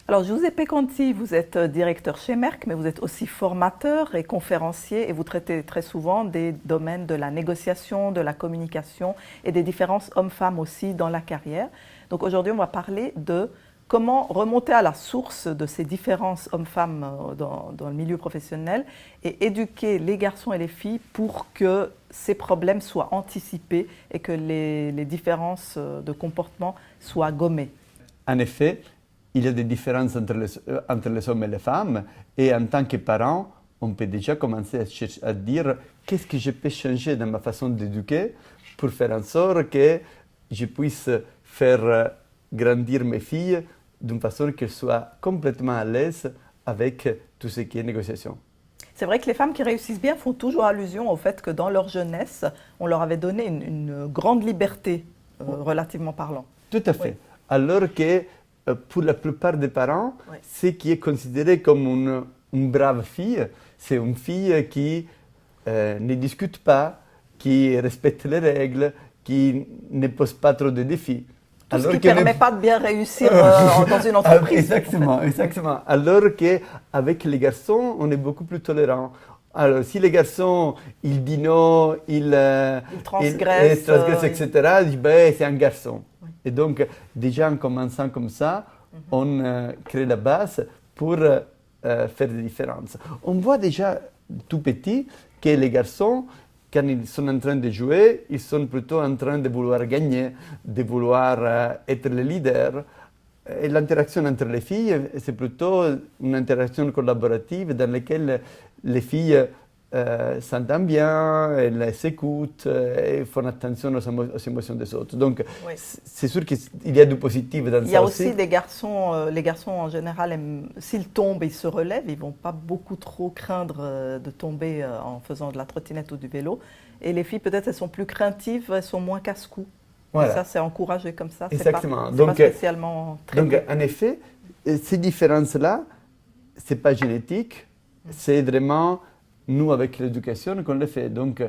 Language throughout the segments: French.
Alors, Giuseppe Conti, vous êtes directeur chez Merck, mais vous êtes aussi formateur et conférencier et vous traitez très souvent des domaines de la négociation, de la communication et des différences hommes-femmes aussi dans la carrière. Donc aujourd'hui, on va parler de comment remonter à la source de ces différences hommes-femmes dans le milieu professionnel et éduquer les garçons et les filles pour que ces problèmes soient anticipés et que les différences de comportement soient gommées. En effet, il y a des différences entre les hommes et les femmes, et en tant que parent, on peut déjà commencer à dire qu'est-ce que je peux changer dans ma façon d'éduquer pour faire en sorte que je puisse faire grandir mes filles d'une façon qu'elles soient complètement à l'aise avec tout ce qui est négociation. C'est vrai que les femmes qui réussissent bien font toujours allusion au fait que dans leur jeunesse, on leur avait donné une grande liberté, relativement parlant. Tout à fait. Oui. Alors que pour la plupart des parents, Oui. ce qui est considéré comme une brave fille, c'est une fille qui ne discute pas, qui respecte les règles, qui ne pose pas trop de défis. Tout ce qui ne permet pas de bien réussir dans une entreprise. Exactement, exactement. Alors qu'avec les garçons, on est beaucoup plus tolérant. Alors, si les garçons, ils disent non, ils transgressent, etc., ils disent, ben, c'est un garçon. Oui. Et donc, déjà en commençant comme ça, on crée la base pour faire des différences. On voit déjà tout petit que les garçons, quand ils sont en train de jouer, ils sont plutôt en train de vouloir gagner, de vouloir être le leader. Et l'interaction entre les filles, c'est plutôt une interaction collaborative dans laquelle les filles s'entendent bien, elles s'écoutent et font attention aux émotions des autres. Donc, oui. C'est sûr qu'il y a du positif dans ça aussi. Il y a aussi des garçons, les garçons en général, s'ils tombent, ils se relèvent, ils ne vont pas beaucoup trop craindre de tomber en faisant de la trottinette ou du vélo. Et les filles, peut-être, elles sont plus craintives, elles sont moins casse-cou. Voilà. Et ça, c'est encouragé comme ça. Exactement. C'est pas spécialement très donc, en effet, ces différences-là, ce n'est pas génétique, c'est vraiment nous, avec l'éducation, qu'on les fait. Donc,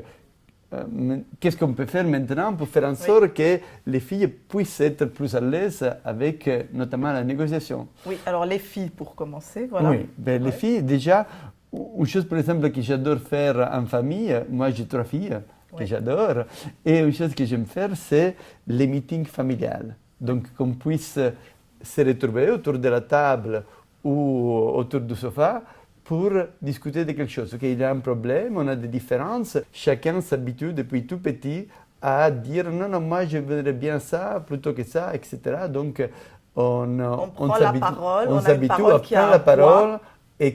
qu'est-ce qu'on peut faire maintenant pour faire en sorte que les filles puissent être plus à l'aise avec notamment la négociation? Oui, alors les filles, pour commencer, voilà. Oui, ben, les filles, déjà, une chose, par exemple, que j'adore faire en famille, moi j'ai 3 filles, que j'adore. Et une chose que j'aime faire, c'est les meetings familiales. Donc, qu'on puisse se retrouver autour de la table ou autour du sofa pour discuter de quelque chose. Okay, il y a un problème, on a des différences. Chacun s'habitue depuis tout petit à dire non, non, moi je voudrais bien ça plutôt que ça, etc. Donc, on s'habitue à prendre la parole et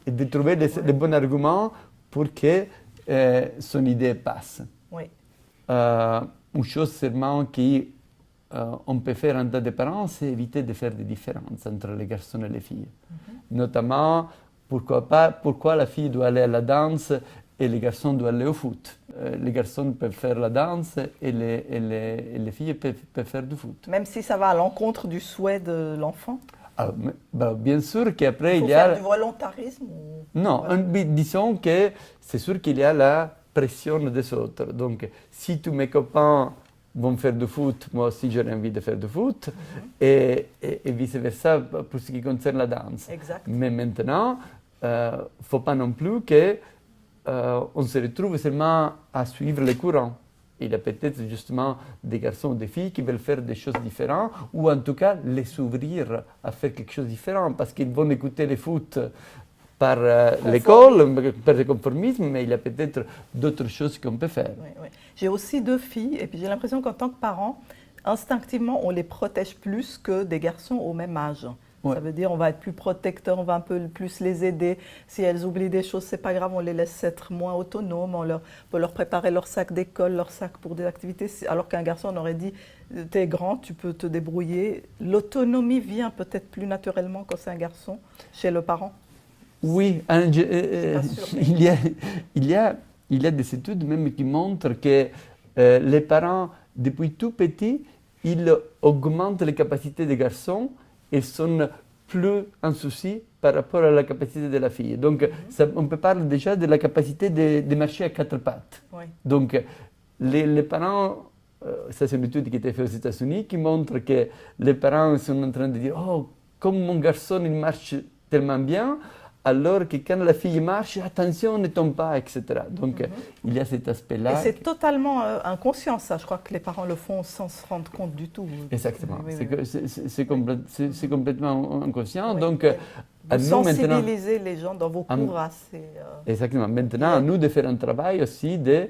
de trouver les bons arguments pour que son idée passe. Oui. Une chose seulement qu'on peut faire en tant que parents, c'est éviter de faire des différences entre les garçons et les filles. Notamment, pourquoi la fille doit aller à la danse et les garçons doivent aller au foot. Les garçons peuvent faire la danse et les filles peuvent faire du foot. Même si ça va à l'encontre du souhait de l'enfant? Alors, bien sûr qu'après il y a du volontarisme Non, disons que c'est sûr qu'il y a la pression des autres. Donc, si tous mes copains vont faire du foot, moi aussi j'aurais envie de faire du foot, et vice-versa pour ce qui concerne la danse. Exact. Mais maintenant, il ne faut pas non plus qu'on se retrouve seulement à suivre les courants. Il y a peut-être justement des garçons ou des filles qui veulent faire des choses différentes, ou en tout cas les ouvrir à faire quelque chose de différent, parce qu'ils vont écouter le foot par l'école, par le conformisme, mais il y a peut-être d'autres choses qu'on peut faire. Oui, oui. J'ai aussi 2 filles, et puis j'ai l'impression qu'en tant que parent, instinctivement, on les protège plus que des garçons au même âge. Ouais. Ça veut dire on va être plus protecteur, on va un peu plus les aider. Si elles oublient des choses, c'est pas grave, on les laisse être moins autonomes, on peut leur préparer leur sac d'école, leur sac pour des activités. Alors qu'un garçon, on aurait dit, t'es grand, tu peux te débrouiller. L'autonomie vient peut-être plus naturellement quand c'est un garçon, chez le parent. Oui, il y a des études même qui montrent que les parents, depuis tout petit, ils augmentent les capacités des garçons et sont plus en souci par rapport à la capacité de la fille. Donc, on peut parler déjà de la capacité de marcher à 4 pattes. Oui. Donc, les parents, ça c'est une étude qui a été faite aux États-Unis, qui montre que les parents sont en train de dire « Oh, comme mon garçon il marche tellement bien, alors que quand la fille marche, attention, ne tombe pas, etc. Donc il y a cet aspect-là. Et c'est totalement inconscient, ça. Je crois que les parents le font sans se rendre compte du tout. Exactement. Oui, C'est complètement inconscient. Oui, Donc, oui. à Vous nous maintenant. sensibilisez les gens dans vos cours à ces... Exactement. Maintenant, à nous de faire un travail aussi de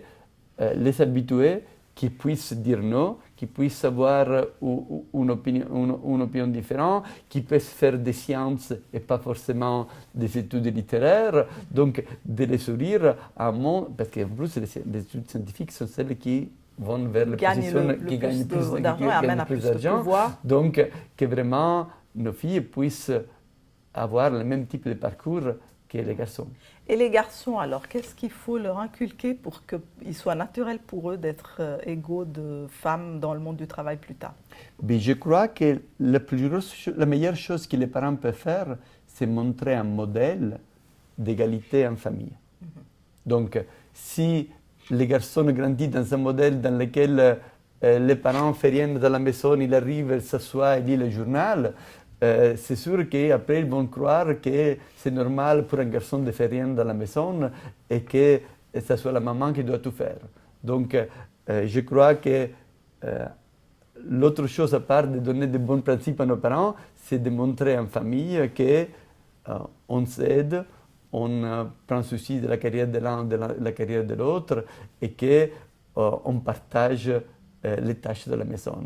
les habituer qui puissent dire non, qui puissent avoir une opinion différente, qui puissent faire des sciences et pas forcément des études littéraires. Donc, de les sourire à un monde, parce qu'en plus, les études scientifiques sont celles qui vont vers les positions qui gagnent plus d'argent et amènent à plus de pouvoir. Donc, que vraiment nos filles puissent avoir le même type de parcours que les garçons. Et les garçons, alors, qu'est-ce qu'il faut leur inculquer pour qu'il soit naturel pour eux d'être égaux de femmes dans le monde du travail plus tard? Mais je crois que la meilleure chose que les parents peuvent faire, c'est montrer un modèle d'égalité en famille. Donc, si les garçons grandissent dans un modèle dans lequel les parents ne font rien dans la maison, ils arrivent, ils s'assoient et lisent le journal, c'est sûr qu'après ils vont croire que c'est normal pour un garçon de faire rien dans la maison et que ce soit la maman qui doit tout faire. Donc je crois que l'autre chose à part de donner de bons principes à nos parents, c'est de montrer en famille qu'on s'aide, on prend souci de la carrière de l'un, de la carrière de l'autre et qu'on partage les tâches de la maison.